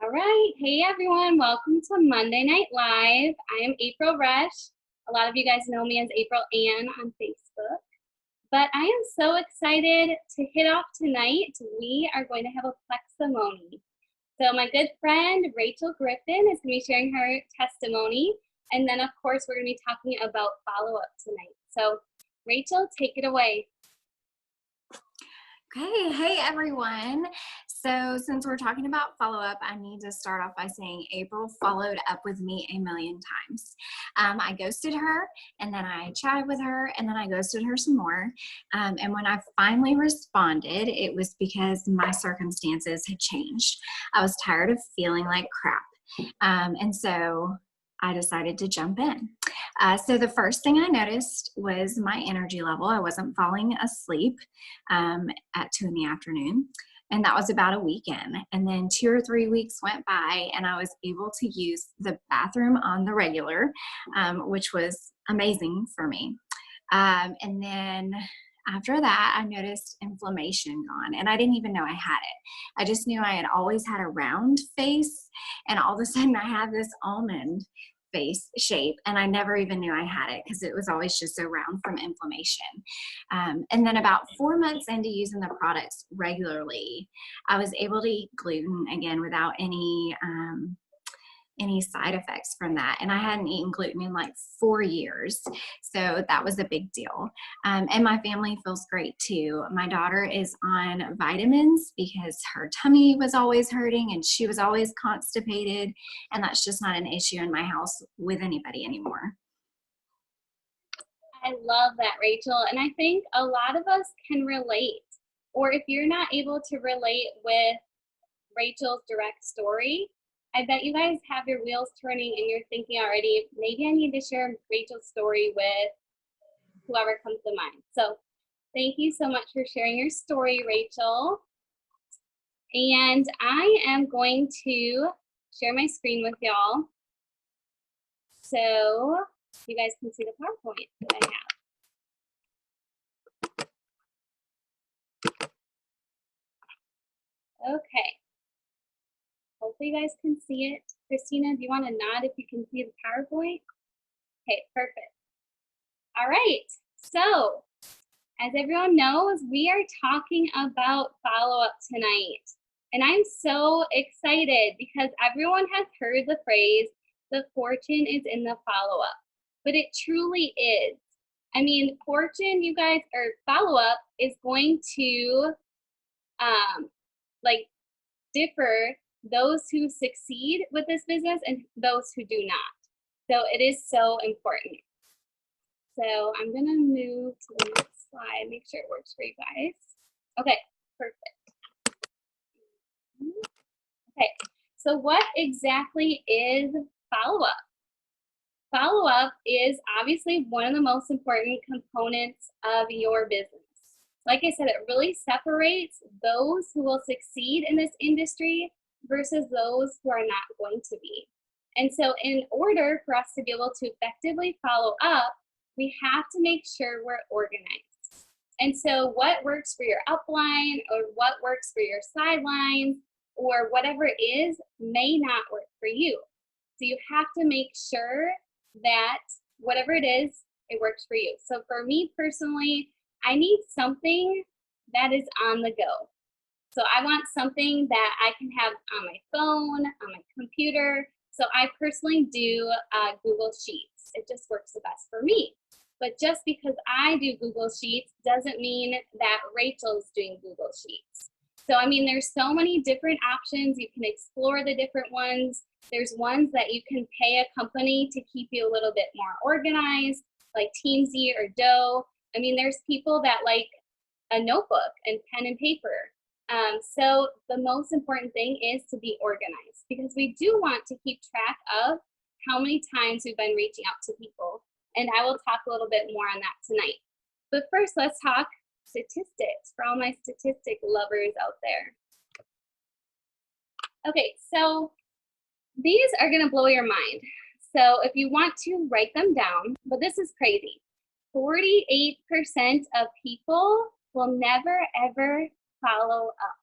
All right. Hey, everyone. Welcome to Monday Night Live. I am April Resch. A lot of you guys know me as April Ann on Facebook. But I am so excited to hit off tonight. We are going to have a pleximony. So my good friend, Rachel Griffin, is going to be sharing her testimony. And then, of course, we're going to be talking about follow-up tonight. So, Rachel, take it away. Okay, hey everyone. So since we're talking about follow-up, I need to start off by saying April followed up with me a million times. I ghosted her, and then I chatted with her, and then I ghosted her some more. And when I finally responded, it was because my circumstances had changed. I was tired of feeling like crap. And so I decided to jump in. So the first thing I noticed was my energy level. I wasn't falling asleep at 2 in the afternoon. And that was about a weekend. And then 2 or 3 weeks went by and I was able to use the bathroom on the regular, which was amazing for me. And then after that, I noticed inflammation gone, and I didn't even know I had it. I just knew I had always had a round face, and all of a sudden I had this almond face shape, and I never even knew I had it because it was always just so round from inflammation. And then about 4 months into using the products regularly, I was able to eat gluten again without any side effects from that. And I hadn't eaten gluten in like 4 years. So that was a big deal. And my family feels great too. My daughter is on vitamins because her tummy was always hurting and she was always constipated. And that's just not an issue in my house with anybody anymore. I love that, Rachel. And I think a lot of us can relate. Or if you're not able to relate with Rachel's direct story, I bet you guys have your wheels turning and you're thinking already, maybe I need to share Rachel's story with whoever comes to mind. So thank you so much for sharing your story, Rachel. And I am going to share my screen with y'all so you guys can see the PowerPoint that I have. Okay. Hopefully you guys can see it. Christina, do you want to nod if you can see the PowerPoint? Okay, perfect. All right, so as everyone knows, we are talking about follow-up tonight. And I'm so excited because everyone has heard the phrase, the fortune is in the follow-up, but it truly is. I mean, fortune, you guys, or follow-up is going to differ those who succeed with this business and those who do not. So it is so important. So I'm gonna move to the next slide, make sure it works for you guys. Okay, perfect. Okay, so what exactly is follow-up? Follow-up is obviously one of the most important components of your business. Like I said, it really separates those who will succeed in this industry versus those who are not going to be. And so in order for us to be able to effectively follow up, we have to make sure we're organized. And so what works for your upline or what works for your sidelines or whatever it is may not work for you. So you have to make sure that whatever it is, it works for you. So for me personally, I need something that is on the go. So I want something that I can have on my phone, on my computer. So I personally do Google Sheets. It just works the best for me. But just because I do Google Sheets doesn't mean that Rachel's doing Google Sheets. So I mean, there's so many different options. You can explore the different ones. There's ones that you can pay a company to keep you a little bit more organized, like Teamsy or Doe. I mean, there's people that like a notebook and pen and paper. So the most important thing is to be organized because we do want to keep track of how many times we've been reaching out to people. And I will talk a little bit more on that tonight. But first, let's talk statistics for all my statistic lovers out there. Okay, so these are going to blow your mind. So if you want to write them down, but this is crazy. 48% of people will never, ever follow up.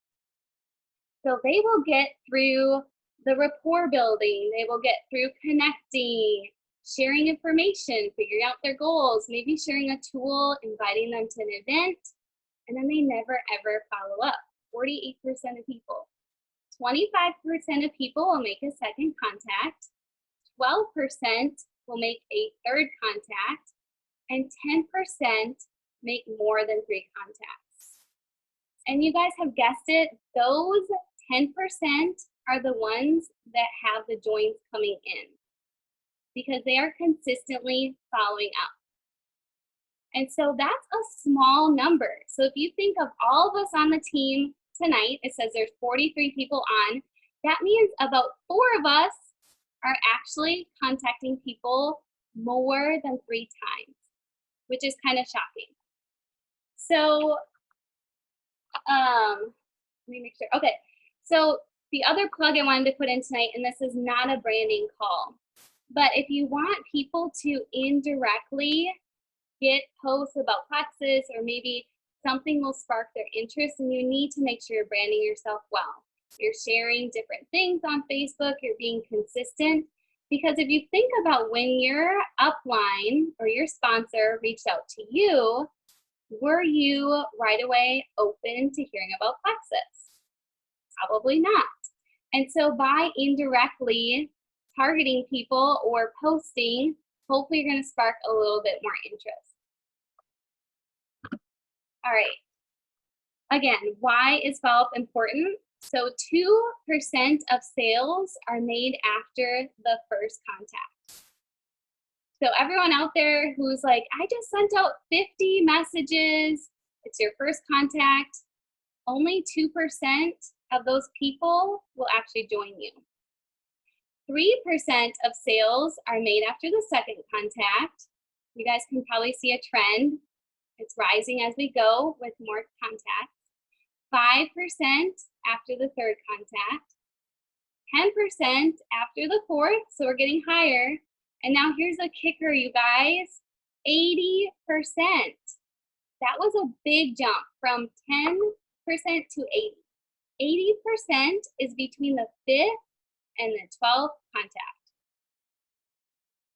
So they will get through the rapport building they will get through connecting, sharing information, figuring out their goals, maybe sharing a tool, inviting them to an event, and then they never ever follow up. 48% of people. 25% of people will make a second contact, 12% will make a third contact, and 10% make more than 3 contacts. And you guys have guessed it, those 10% are the ones that have the joins coming in because they are consistently following up. And so that's a small number. So if you think of all of us on the team tonight, it says there's 43 people on, that means about 4 of us are actually contacting people more than 3 times, which is kind of shocking. So let me make sure. Okay, so the other plug I wanted to put in tonight, and this is not a branding call, but if you want people to indirectly get posts about Plexus, or maybe something will spark their interest, and you need to make sure you're branding yourself well. You're sharing different things on Facebook, you're being consistent, because if you think about when your upline or your sponsor reached out to you, were you right away open to hearing about Plexus? Probably not. And so by indirectly targeting people or posting, hopefully you're going to spark a little bit more interest. All right. Again, why is follow-up important? So 2% of sales are made after the first contact. So everyone out there who's like, I just sent out 50 messages, it's your first contact, only 2% of those people will actually join you. 3% of sales are made after the second contact. You guys can probably see a trend. It's rising as we go with more contacts. 5% after the third contact. 10% after the fourth, so we're getting higher. And now here's a kicker, you guys, 80%. That was a big jump from 10% to 80. 80% is between the 5th and the 12th contact.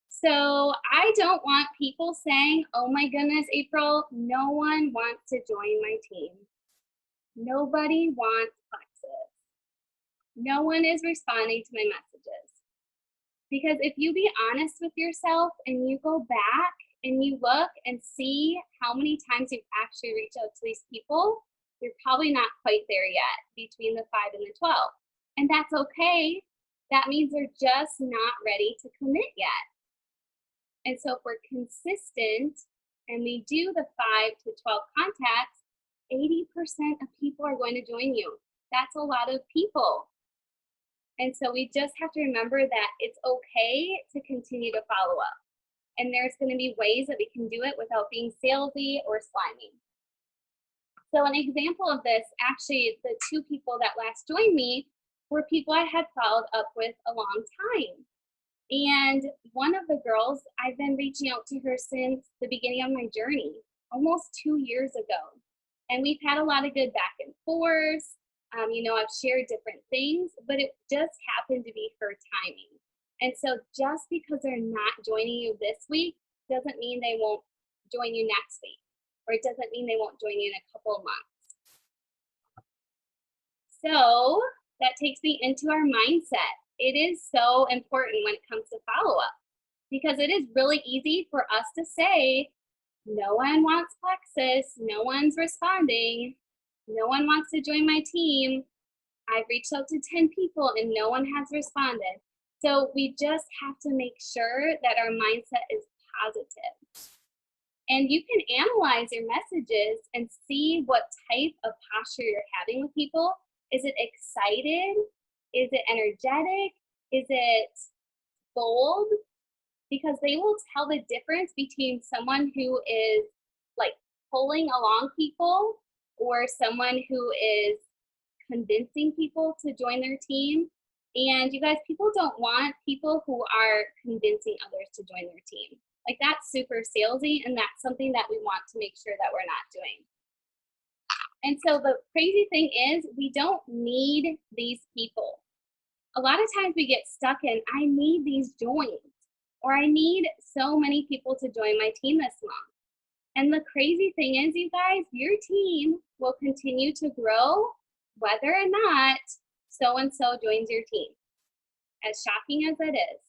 So I don't want people saying, oh my goodness, April, no one wants to join my team. Nobody wants Plexus. No one is responding to my messages. Because if you be honest with yourself and you go back and you look and see how many times you've actually reached out to these people, you're probably not quite there yet between the 5 and the 12. And that's okay. That means they're just not ready to commit yet. And so if we're consistent and we do the 5 to 12 contacts, 80% of people are going to join you. That's a lot of people. And so we just have to remember that it's okay to continue to follow up. And there's going to be ways that we can do it without being salesy or slimy. So an example of this, actually, the 2 people that last joined me were people I had followed up with a long time. And one of the girls, I've been reaching out to her since the beginning of my journey, almost 2 years ago. And we've had a lot of good back and forth. I've shared different things, but it just happened to be her timing. And so just because they're not joining you this week doesn't mean they won't join you next week, or it doesn't mean they won't join you in a couple of months. So that takes me into our mindset. It is so important when it comes to follow-up, because it is really easy for us to say, no one wants Plexus, no one's responding, no one wants to join my team, I've reached out to 10 people and no one has responded. So we just have to make sure that our mindset is positive. And you can analyze your messages and see what type of posture you're having with people. Is it excited? Is it energetic? Is it bold? Because they will tell the difference between someone who is like pulling along people or someone who is convincing people to join their team. And you guys, people don't want people who are convincing others to join their team. Like, that's super salesy, and that's something that we want to make sure that we're not doing. And so the crazy thing is, we don't need these people. A lot of times we get stuck in, I need these joins, or I need so many people to join my team this month. And the crazy thing is, you guys, your team will continue to grow whether or not so and so joins your team. As shocking as it is,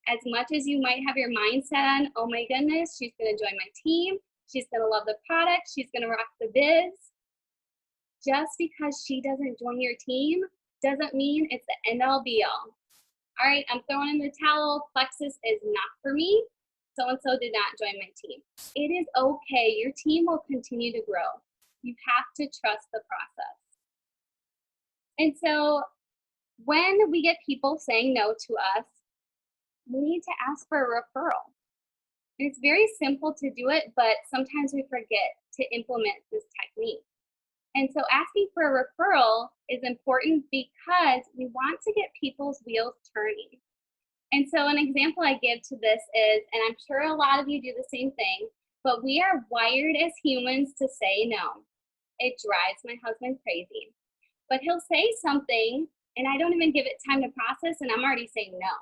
as much as you might have your mindset on, oh my goodness, she's going to join my team, she's going to love the product, she's going to rock the biz, just because she doesn't join your team doesn't mean it's the end all be all. All right, I'm throwing in the towel. Plexus is not for me. So and so did not join my team. It is okay. Your team will continue to grow. You have to trust the process. And so when we get people saying no to us, we need to ask for a referral. And it's very simple to do it, but sometimes we forget to implement this technique. And so asking for a referral is important because we want to get people's wheels turning. And so an example I give to this is, and I'm sure a lot of you do the same thing, but we are wired as humans to say no. It drives my husband crazy. But he'll say something and I don't even give it time to process and I'm already saying no.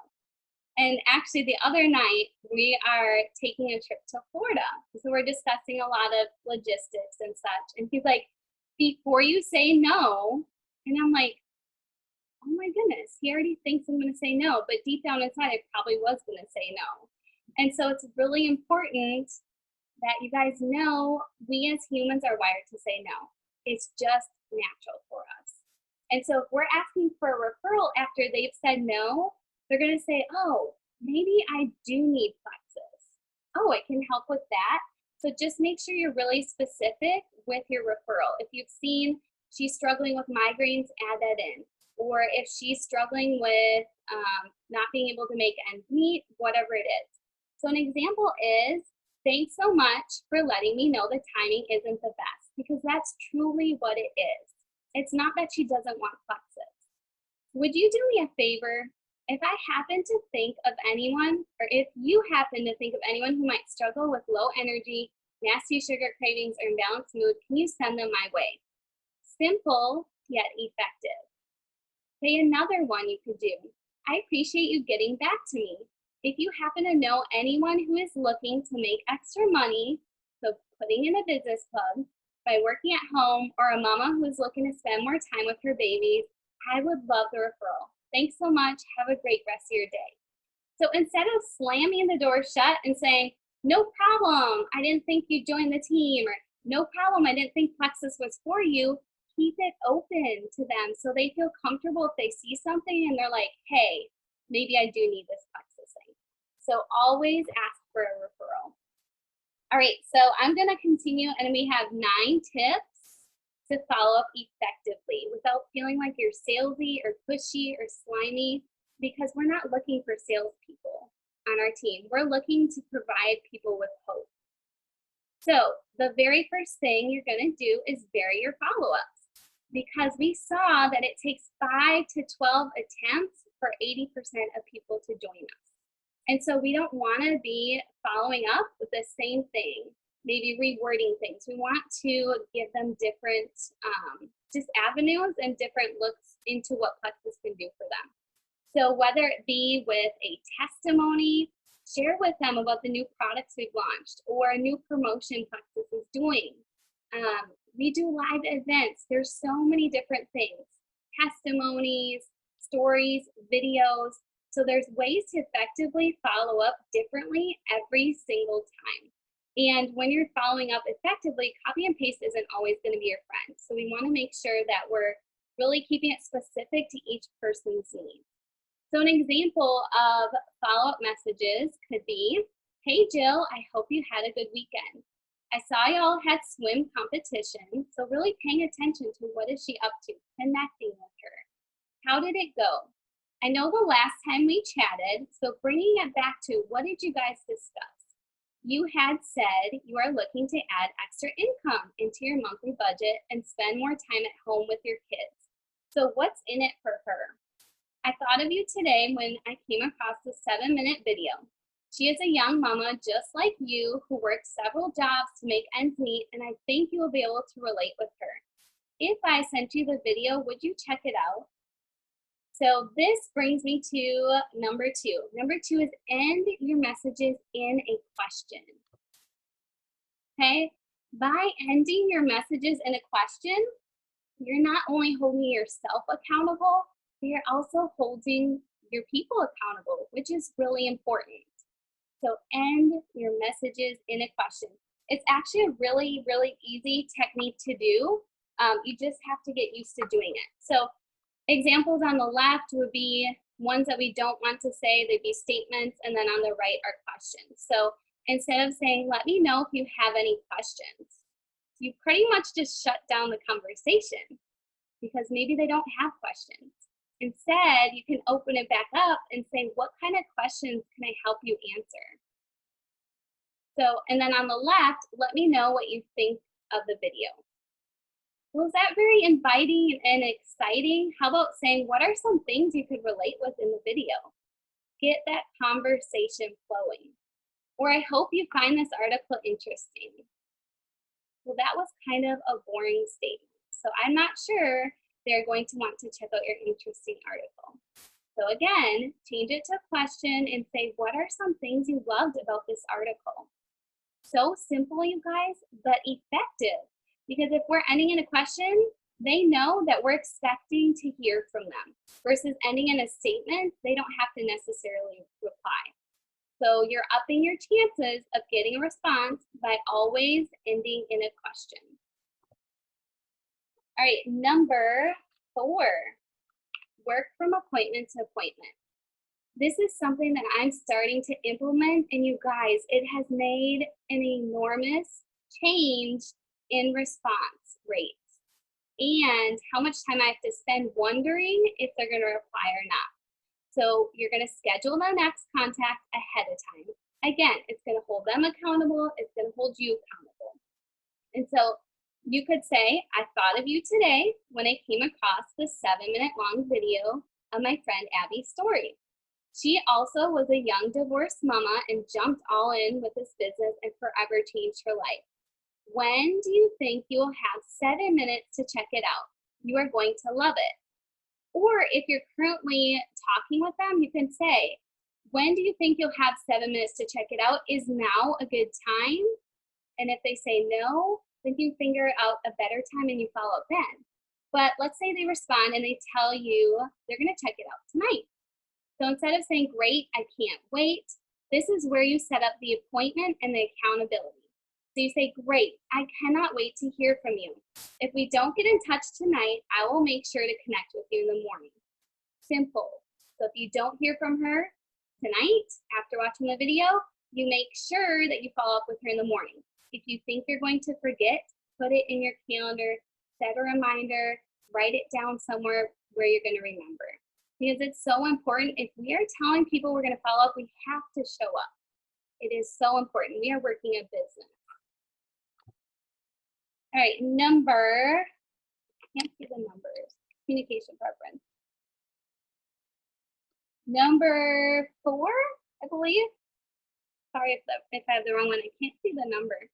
And actually the other night we are taking a trip to Florida. So we're discussing a lot of logistics and such. And he's like, before you say no, and I'm like, oh my goodness, he already thinks I'm going to say no, but deep down inside, I probably was going to say no. And so it's really important that you guys know we as humans are wired to say no. It's just natural for us. And so if we're asking for a referral after they've said no, they're going to say, oh, maybe I do need Plexus. Oh, it can help with that. So just make sure you're really specific with your referral. If you've seen she's struggling with migraines, add that in. Or if she's struggling with not being able to make ends meet, whatever it is. So an example is, thanks so much for letting me know the timing isn't the best, because that's truly what it is. It's not that she doesn't want Plexus. Would you do me a favor? If I happen to think of anyone, or if you happen to think of anyone who might struggle with low energy, nasty sugar cravings, or imbalanced mood, can you send them my way? Simple, yet effective. Say another one you could do. I appreciate you getting back to me. If you happen to know anyone who is looking to make extra money, so putting in a business club, by working at home, or a mama who's looking to spend more time with her babies, I would love the referral. Thanks so much. Have a great rest of your day. So instead of slamming the door shut and saying, no problem, I didn't think you'd join the team, or no problem, I didn't think Plexus was for you, keep it open to them so they feel comfortable if they see something and they're like, hey, maybe I do need this Plexus thing. So always ask for a referral. All right, so I'm gonna continue and we have 9 tips to follow up effectively without feeling like you're salesy or pushy or slimy, because we're not looking for salespeople on our team. We're looking to provide people with hope. So the very first thing you're gonna do is vary your follow-ups, because we saw that it takes 5 to 12 attempts for 80% of people to join us. And so we don't want to be following up with the same thing, maybe rewording things. We want to give them different just avenues and different looks into what Plexus can do for them. So whether it be with a testimony, share with them about the new products we've launched or a new promotion Plexus is doing. We do live events. There's so many different things, testimonies, stories, videos. So there's ways to effectively follow up differently every single time. And when you're following up effectively, copy and paste isn't always going to be your friend. So we want to make sure that we're really keeping it specific to each person's needs. So an example of follow-up messages could be, hey Jill, I hope you had a good weekend. I saw y'all had swim competition, so really paying attention to what is she up to, connecting with her. How did it go? I know the last time we chatted, so bringing it back to what did you guys discuss? You had said you are looking to add extra income into your monthly budget and spend more time at home with your kids. So what's in it for her? I thought of you today when I came across the 7-minute video. She is a young mama just like you who works several jobs to make ends meet, and I think you will be able to relate with her. If I sent you the video, would you check it out? So this brings me to number two. Number two is end your messages in a question. Okay? By ending your messages in a question, you're not only holding yourself accountable, but you're also holding your people accountable, which is really important. So end your messages in a question. It's actually a really, really easy technique to do. You just have to get used to doing it. So examples on the left would be ones that we don't want to say, they'd be statements, and then on the right are questions. So instead of saying, let me know if you have any questions, you pretty much just shut down the conversation because maybe they don't have questions. Instead, you can open it back up and say, what kind of questions can I help you answer? So, and then on the left, let me know what you think of the video. Was that very inviting and exciting? How about saying, what are some things you could relate with in the video? Get that conversation flowing. Or I hope you find this article interesting. Well, that was kind of a boring statement. So I'm not sure they're going to want to check out your interesting article. So again, change it to a question and say, what are some things you loved about this article? So simple, you guys, but effective. Because if we're ending in a question, they know that we're expecting to hear from them. Versus ending in a statement, they don't have to necessarily reply. So you're upping your chances of getting a response by always ending in a question. All right, number 4, work from appointment to appointment. This is something that I'm starting to implement, and you guys, it has made an enormous change in response rates and how much time I have to spend wondering if they're going to reply or not. So you're going to schedule the next contact ahead of time. Again, it's going to hold them accountable. It's going to hold you accountable. And so you could say, I thought of you today when I came across the 7-minute long video of my friend Abby's story. She also was a young divorced mama and jumped all in with this business and forever changed her life. When do you think you'll have 7 minutes to check it out? You are going to love it. Or if you're currently talking with them, you can say, when do you think you'll have 7 minutes to check it out? Is now a good time? And if they say no, then you figure out a better time and you follow up then. But let's say they respond and they tell you they're going to check it out tonight. So instead of saying, great, I can't wait, this is where you set up the appointment and the accountability. So you say, great, I cannot wait to hear from you. If we don't get in touch tonight, I will make sure to connect with you in the morning. Simple. So if you don't hear from her tonight after watching the video, you make sure that you follow up with her in the morning. If you think you're going to forget, put it in your calendar, set a reminder, write it down somewhere where you're going to remember. Because it's so important. If we are telling people we're going to follow up, we have to show up. It is so important. We are working a business. All right, can't see the numbers, communication preference. Number 4, I believe. Sorry if I have the wrong one. I can't see the number.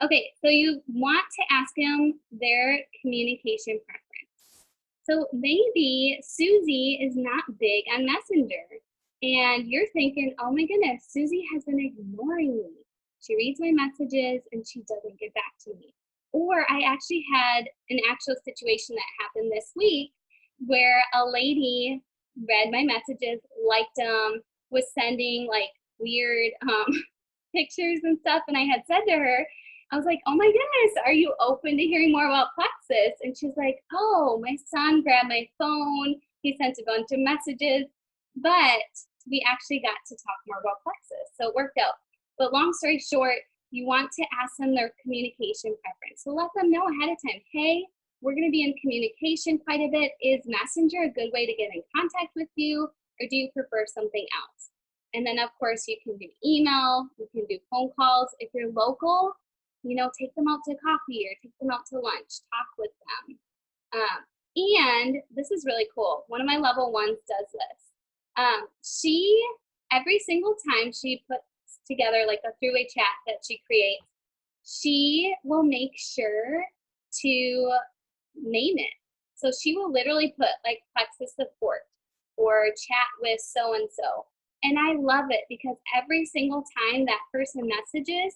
Okay, so you want to ask them their communication preference. So maybe Susie is not big on Messenger, and you're thinking, oh my goodness, Susie has been ignoring me. She reads my messages and she doesn't get back to me. Or I actually had an actual situation that happened this week where a lady read my messages, liked them, was sending like weird pictures and stuff. And I had said to her, I was like, oh my goodness, are you open to hearing more about Plexus? And she's like, oh, my son grabbed my phone. He sent a bunch of messages, but we actually got to talk more about Plexus. So it worked out. But long story short, you want to ask them their communication preference. So let them know ahead of time, hey, we're going to be in communication quite a bit. Is Messenger a good way to get in contact with you, or do you prefer something else? And then, of course, you can do email, you can do phone calls. If you're local, take them out to coffee or take them out to lunch, talk with them. And this is really cool. One of my level 1s does this. Every single time she puts together like a three-way chat that she creates, she will make sure to name it. So she will literally put like Plexus support, or chat with so-and-so. And I love it because every single time that person messages,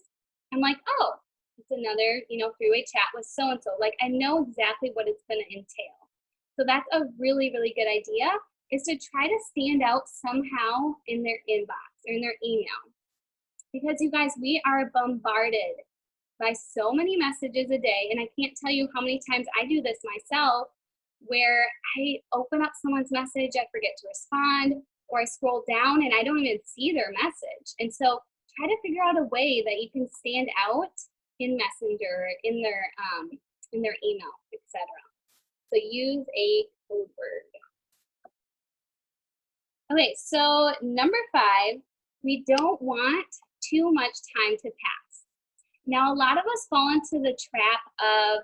I'm like, oh, it's another, three-way chat with so-and-so. Like I know exactly what it's gonna entail. So that's a really, really good idea, is to try to stand out somehow in their inbox or in their email. Because you guys, we are bombarded by so many messages a day, and I can't tell you how many times I do this myself, where I open up someone's message, I forget to respond, or I scroll down and I don't even see their message. And so try to figure out a way that you can stand out in Messenger, in their email, etc. So use a code word. Okay, so number 5, we don't want too much time to pass. Now, a lot of us fall into the trap of,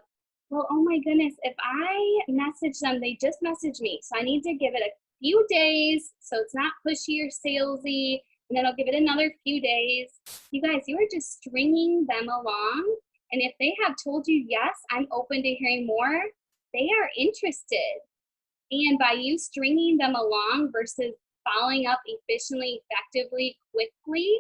well, oh my goodness, if I message them, they just messaged me. So I need to give it a few days so it's not pushy or salesy, and then I'll give it another few days. You guys, you are just stringing them along. And if they have told you, yes, I'm open to hearing more, they are interested. And by you stringing them along versus following up efficiently, effectively, quickly,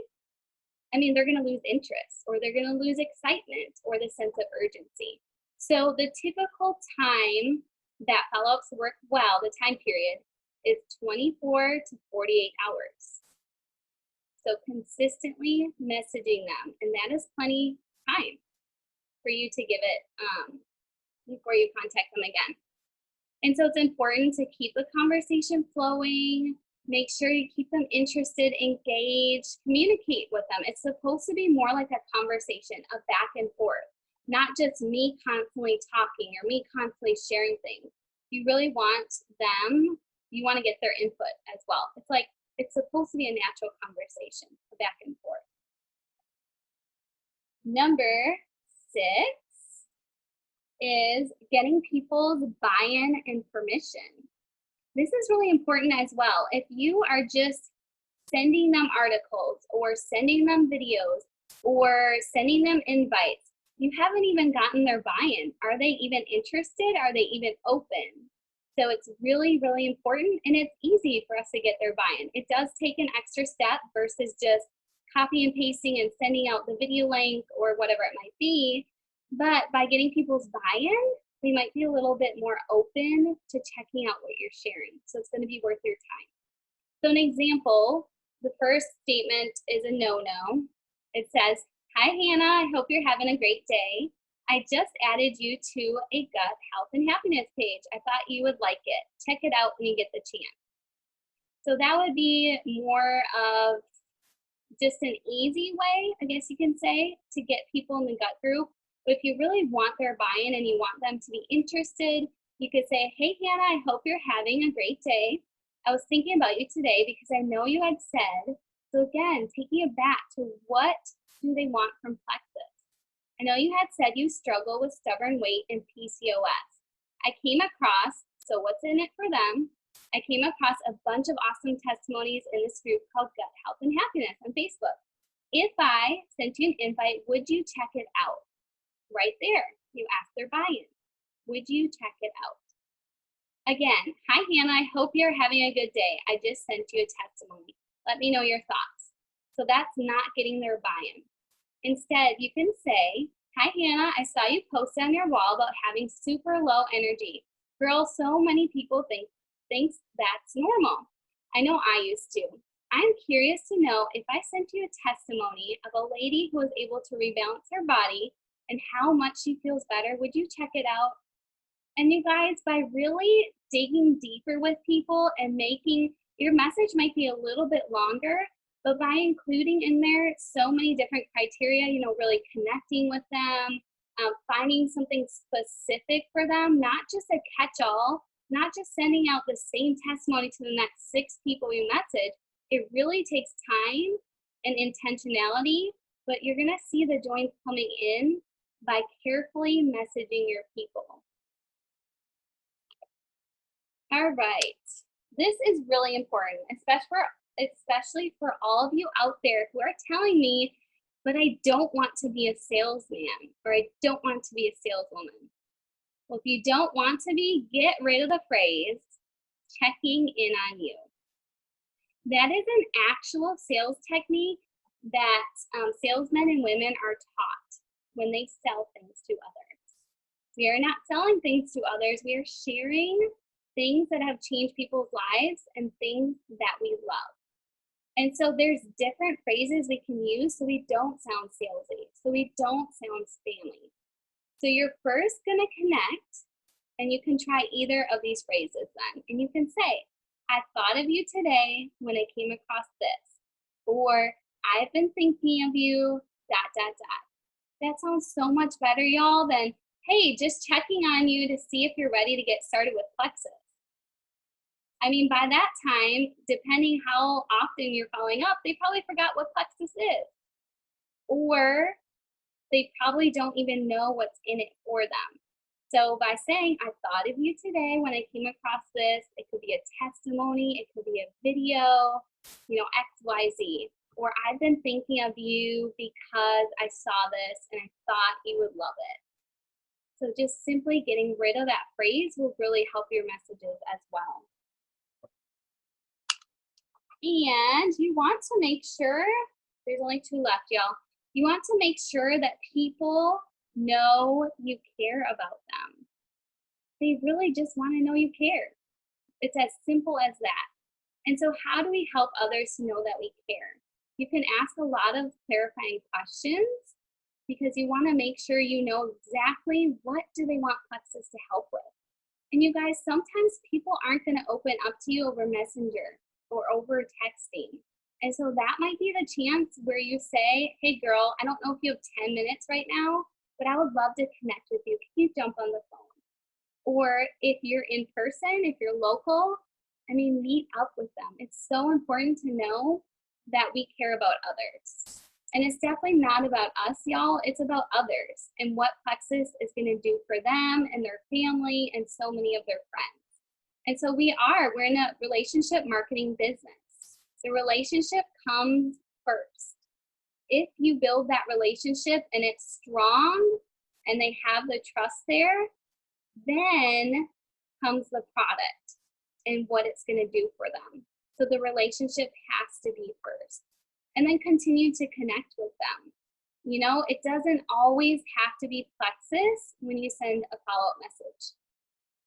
I mean, they're going to lose interest, or they're going to lose excitement or the sense of urgency. So the typical time that follow-ups work well, the time period, is 24 to 48 hours. So consistently messaging them, and that is plenty time for you to give it before you contact them again. And so it's important to keep the conversation flowing, make sure you keep them interested, engaged, communicate with them. It's supposed to be more like a conversation, a back and forth, not just me constantly talking or me constantly sharing things. You really want them, you want to get their input as well. It's supposed to be a natural conversation, a back and forth. Number 6 is getting people's buy-in and permission. This is really important as well. If you are just sending them articles or sending them videos or sending them invites, you haven't even gotten their buy-in. Are they even interested? Are they even open? So it's really, really important, and it's easy for us to get their buy-in. It does take an extra step versus just copy and pasting and sending out the video link or whatever it might be. But by getting people's buy-in, they might be a little bit more open to checking out what you're sharing. So it's going to be worth your time. So an example, the first statement is a no-no. It says, "Hi Hannah, I hope you're having a great day. I just added you to a gut health and happiness page. I thought you would like it. Check it out when you get the chance." So that would be more of just an easy way, I guess you can say, to get people in the gut group. But if you really want their buy-in and you want them to be interested, you could say, "Hey Hannah, I hope you're having a great day. I was thinking about you today because I know you had said," so again, taking it back to what do they want from Plexus. "I know you had said you struggle with stubborn weight and PCOS. I came across," so what's in it for them? "I came across a bunch of awesome testimonies in this group called Gut Health and Happiness on Facebook. If I sent you an invite, would you check it out?" Right there, you ask their buy-in. Would you check it out? Again, "Hi Hannah, I hope you're having a good day. I just sent you a testimony. Let me know your thoughts." So that's not getting their buy-in. Instead, you can say, "Hi Hannah, I saw you posted on your wall about having super low energy. Girl, so many people thinks that's normal. I know I used to. I'm curious to know if I sent you a testimony of a lady who was able to rebalance her body and how much she feels better, would you check it out?" And you guys, by really digging deeper with people and making your message might be a little bit longer, but by including in there so many different criteria, really connecting with them, finding something specific for them, not just a catch-all, not just sending out the same testimony to the next 6 people you message. It really takes time and intentionality, but you're gonna see the joins coming in by carefully messaging your people. All right, this is really important, especially for all of you out there who are telling me, "But I don't want to be a salesman," or "I don't want to be a saleswoman." Well, if you don't want to be, get rid of the phrase "checking in on you." That is an actual sales technique that salesmen and women are taught when they sell things to others. We are not selling things to others. We are sharing things that have changed people's lives and things that we love. And so there's different phrases we can use so we don't sound salesy, so we don't sound spammy. So you're first gonna connect, and you can try either of these phrases then. And you can say, I thought of you today when I came across this. Or I've been thinking of you, ... That sounds so much better, y'all, than, hey, just checking on you to see if you're ready to get started with Plexus. I mean, by that time, depending how often you're following up, they probably forgot what Plexus is. Or they probably don't even know what's in it for them. So by saying, I thought of you today when I came across this, it could be a testimony, it could be a video, XYZ. Or I've been thinking of you because I saw this and I thought you would love it. So just simply getting rid of that phrase will really help your messages as well. And you want to make sure, there's only 2 left, y'all. You want to make sure that people know you care about them. They really just want to know you care. It's as simple as that. And so how do we help others to know that we care? You can ask a lot of clarifying questions because you want to make sure you know exactly what do they want Plexus to help with. And you guys, sometimes people aren't going to open up to you over Messenger or over texting. And so that might be the chance where you say, hey girl, I don't know if you have 10 minutes right now, but I would love to connect with you. Can you jump on the phone? Or if you're in person, if you're local, meet up with them. It's so important to know that we care about others. And it's definitely not about us, y'all. It's about others and what Plexus is going to do for them and their family and so many of their friends. And so we're in a relationship marketing business. The relationship comes first. If you build that relationship and it's strong and they have the trust there, then comes the product and what it's going to do for them. So the relationship has to be first. And then continue to connect with them. It doesn't always have to be Plexus when you send a follow-up message.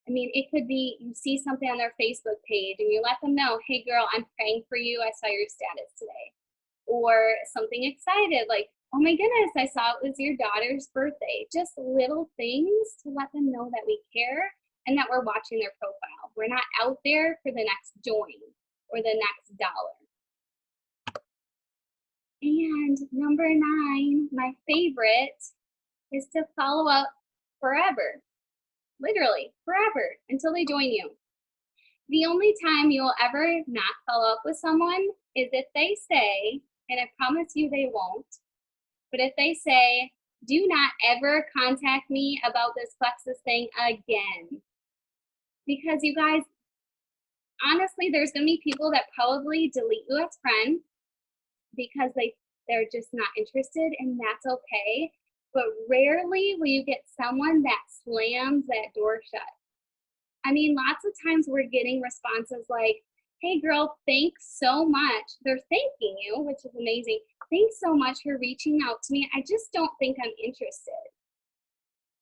It could be you see something on their Facebook page and you let them know, hey girl, I'm praying for you. I saw your status today. Or something excited like, oh my goodness, I saw it was your daughter's birthday. Just little things to let them know that we care and that we're watching their profile. We're not out there for the next join or the next dollar. And number 9, my favorite, is to follow up forever. Literally, forever, until they join you. The only time you'll ever not follow up with someone is if they say, and I promise you they won't, but if they say, do not ever contact me about this Plexus thing again. Because you guys, honestly, there's going to be people that probably delete you as friend because they're just not interested, and that's okay. But rarely will you get someone that slams that door shut. Lots of times we're getting responses like, hey girl, thanks so much. They're thanking you, which is amazing. Thanks so much for reaching out to me. I just don't think I'm interested.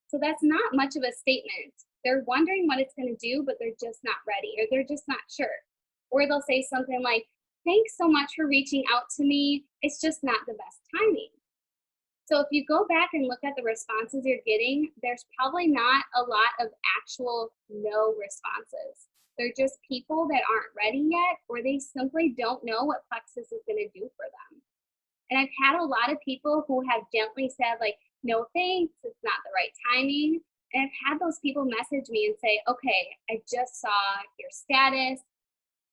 So that's not much of a statement. They're wondering what it's going to do, but they're just not ready, or they're just not sure. Or they'll say something like, thanks so much for reaching out to me. It's just not the best timing. So if you go back and look at the responses you're getting, there's probably not a lot of actual no responses. They're just people that aren't ready yet, or they simply don't know what Plexus is going to do for them. And I've had a lot of people who have gently said like, no thanks, it's not the right timing. And I've had those people message me and say, okay, I just saw your status.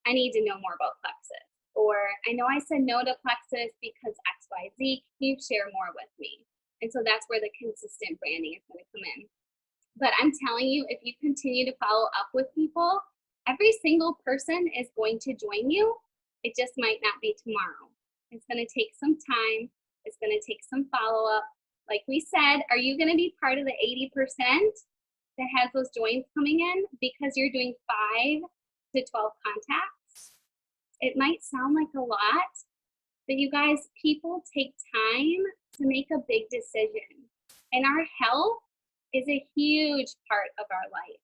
I need to know more about Plexus. Or I know I said no to Plexus because XYZ, can you share more with me? And so that's where the consistent branding is going to come in. But I'm telling you, if you continue to follow up with people, every single person is going to join you. It just might not be tomorrow. It's going to take some time. It's going to take some follow-up. Like we said, are you going to be part of the 80% that has those joins coming in because you're doing 5 to 12 contacts? It might sound like a lot, but you guys, people take time to make a big decision. And our health is a huge part of our life.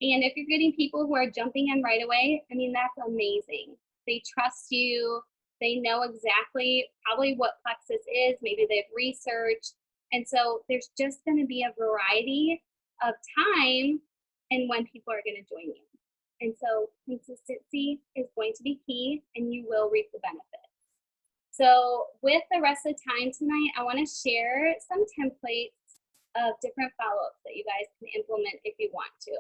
And if you're getting people who are jumping in right away, I mean, that's amazing. They trust you. They know exactly probably what plexus is. Maybe they've researched. And so there's just going to be a variety of time and when people are going to join you. And so consistency is going to be key, and you will reap the benefits. So with the rest of the time tonight, I want to share some templates of different follow-ups that you guys can implement if you want to.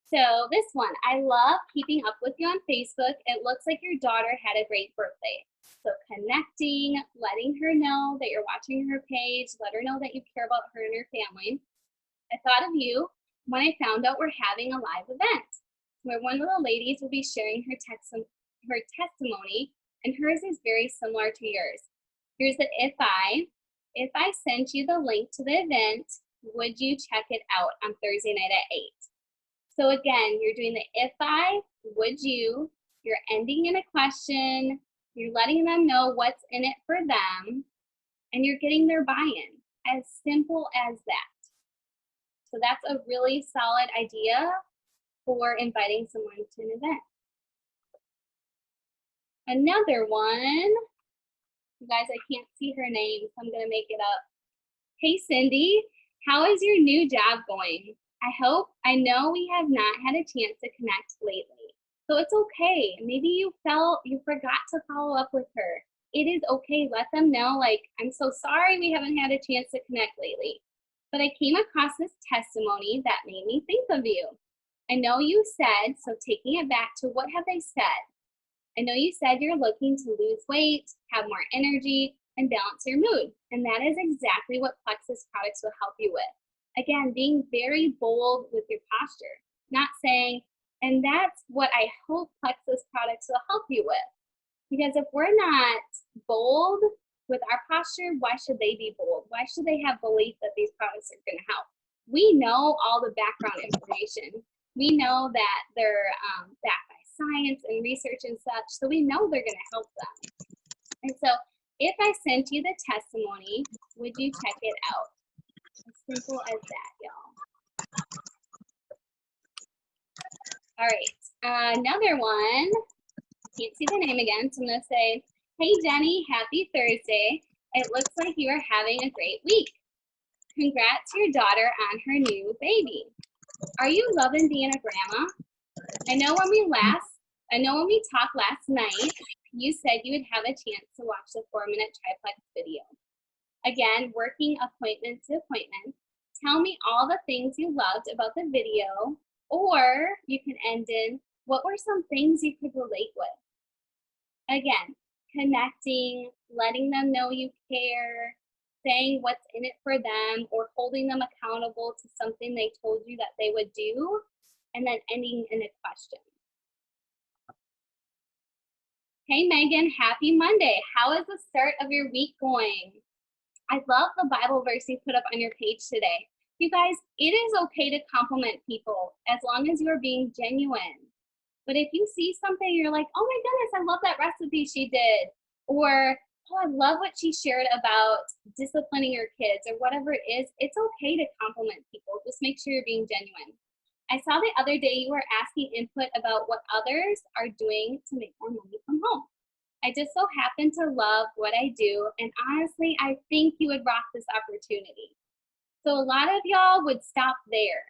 So this one, I love keeping up with you on Facebook. It looks like your daughter had a great birthday. So connecting, letting her know that you're watching her page, let her know that you care about her and her family. I thought of you when I found out we're having a live event where one of the ladies will be sharing her testimony, and hers is very similar to yours. Here's the if I sent you the link to the event, would you check it out on Thursday night at 8? So again, you're doing the if I, would you, you're ending in a question, you're letting them know what's in it for them, and you're getting their buy-in. As simple as that. So that's a really solid idea for inviting someone to an event. Another one, you guys, I can't see her name, so I'm gonna make it up. Hey Cindy, how is your new job going? I know we have not had a chance to connect lately. So it's okay. Maybe you forgot to follow up with her. It is okay. Let them know, like, I'm so sorry we haven't had a chance to connect lately. But I came across this testimony that made me think of you. I know you said, so taking it back to what have they said? I know you said you're looking to lose weight, have more energy, and balance your mood. And that is exactly what Plexus products will help you with. Again, being very bold with your posture, not saying, and that's what I hope Plexus products will help you with. Because if we're not bold with our posture, why should they be bold? Why should they have belief that these products are going to help? We know all the background information. We know that they're backed by science and research and such, so we know they're going to help them. And so if I sent you the testimony, would you check it out? As simple as that, y'all. All right, another one. Can't see the name again, so I'm gonna say, hey Jenny, happy Thursday. It looks like you are having a great week. Congrats to your daughter on her new baby. Are you loving being a grandma? I know when we talked last night, you said you would have a chance to watch the 4-minute triplex video. Again, working appointment to appointment. Tell me all the things you loved about the video, or you can end in, what were some things you could relate with? Again, connecting, letting them know you care, saying what's in it for them, or holding them accountable to something they told you that they would do, and then ending in a question. Hey Megan, happy Monday. How is the start of your week going? I love the Bible verse you put up on your page today. You guys, it is okay to compliment people as long as you're being genuine. But if you see something, you're like, oh my goodness, I love that recipe she did. Or, oh, I love what she shared about disciplining your kids, or whatever it is, it's okay to compliment people. Just make sure you're being genuine. I saw the other day you were asking input about what others are doing to make more money from home. I just so happen to love what I do, and honestly, I think you would rock this opportunity. So a lot of y'all would stop there.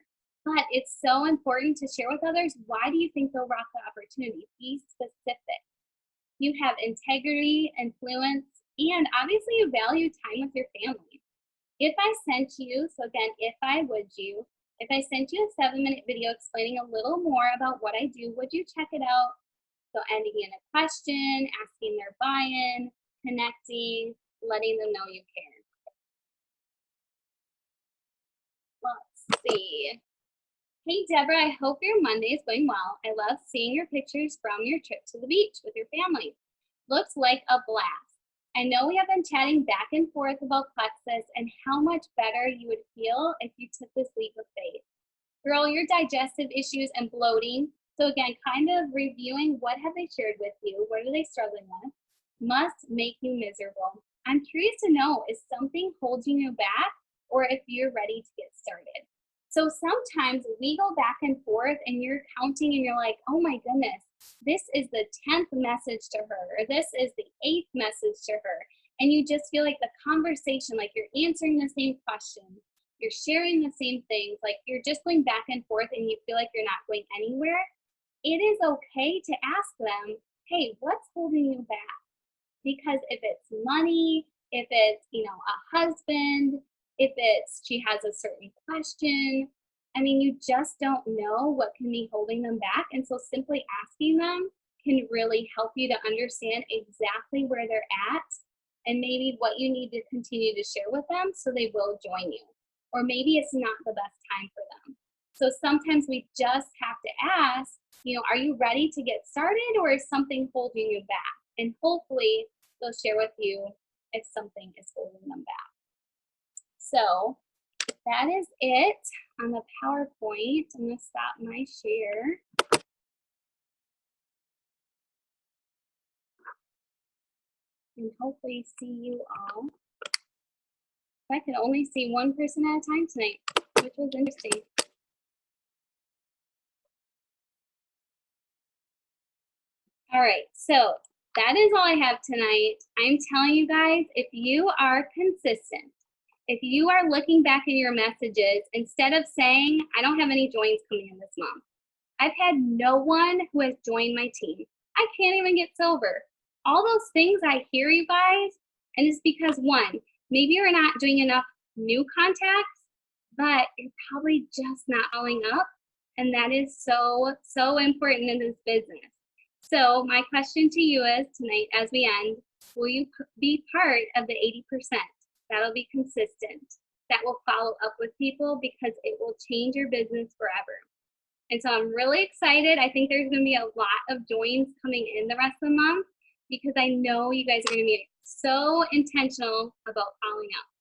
But it's so important to share with others, why do you think they'll rock the opportunity? Be specific. You have integrity, influence, and obviously you value time with your family. If I sent you, so again, if I sent you a 7-minute video explaining a little more about what I do, would you check it out? So ending in a question, asking their buy-in, connecting, letting them know you care. Let's see. Hey Deborah, I hope your Monday is going well. I love seeing your pictures from your trip to the beach with your family. Looks like a blast. I know we have been chatting back and forth about plexus and how much better you would feel if you took this leap of faith. Girl, your digestive issues and bloating, So again, kind of reviewing what have they shared with you, what are they struggling with, must make you miserable. I'm curious to know, is something holding you back or if you're ready to get started? So sometimes we go back and forth and you're counting and you're like, oh my goodness, this is the 10th message to her, or this is the 8th message to her. And you just feel like the conversation, like you're answering the same questions, you're sharing the same things, like you're just going back and forth and you feel like you're not going anywhere. It is okay to ask them, hey, what's holding you back? Because if it's money, if it's, a husband, if it's she has a certain question, I mean, you just don't know what can be holding them back. And so simply asking them can really help you to understand exactly where they're at and maybe what you need to continue to share with them so they will join you. Or maybe it's not the best time for them. So sometimes we just have to ask, are you ready to get started or is something holding you back? And hopefully they'll share with you if something is holding them back. So that is it on the PowerPoint. I'm going to stop my share. And hopefully see you all. I can only see one person at a time tonight, which was interesting. All right, so that is all I have tonight. I'm telling you guys, if you are consistent, if you are looking back in your messages, instead of saying, I don't have any joins coming in this month, I've had no one who has joined my team, I can't even get sober. All those things I hear, you guys, and it's because one, maybe you're not doing enough new contacts, but you're probably just not following up. And that is so, so important in this business. So my question to you is tonight as we end, will you be part of the 80%? That'll be consistent. That will follow up with people because it will change your business forever. And so I'm really excited. I think there's going to be a lot of joins coming in the rest of the month because I know you guys are going to be so intentional about following up.